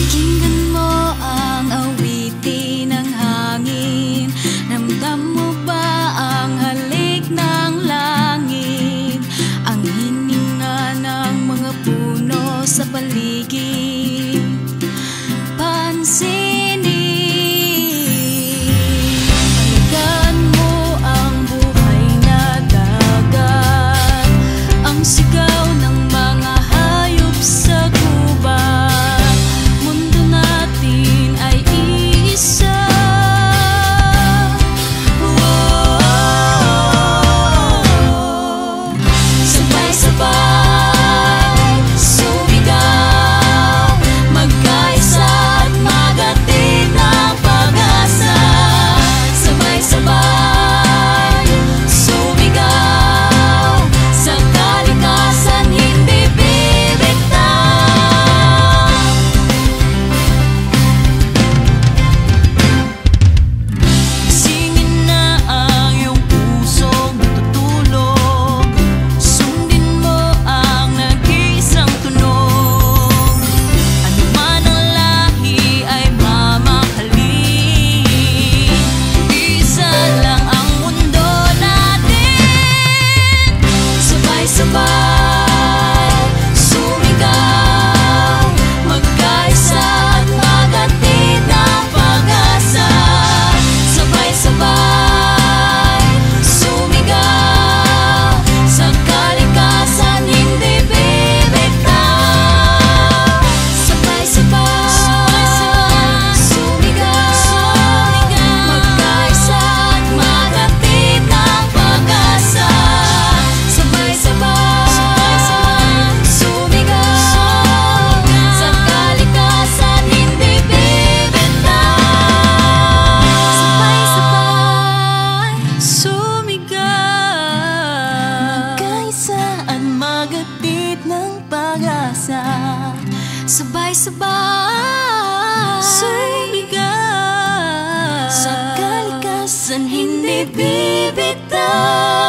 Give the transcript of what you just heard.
Pakinggan mo ang awitin ng hangin. Ramdam mo ba ang halik ng langit? Ang hininga ng mga puno sa paligid. Pansinin, alagaan mo ang buhay na dagat. Ang sigaw ng mga hayop sa gubat. Mundo natin ay iisa. Sabay-sabay sumigaw, magkaisa at magatid ng pag-asa. Sabay-sabay sumigaw, sa kalikasan hindi bibitaw. Singin na ang iyong pusong natutulog. Sundin mo ang nag-iisang tunog. Ano man ang lahi ay mamahalin. Isa lang ang mundo natin. Sabay-sabay sumigaw, magkaisa at magatid ng pag-asa. Sabay-sabay sumigaw, sa kalikasan hindi bibitaw. Sabay-sabay sumigaw, magkaisa at magatid ng pag-asa. Sabay-sabay sumigaw, sa kalikasan hindi bibitaw. Sabay-sabay sumigaw, magkaisa at magatid ng pag-asa. Sabay-sabay sumigaw, sa kalikasan hindi bibitaw.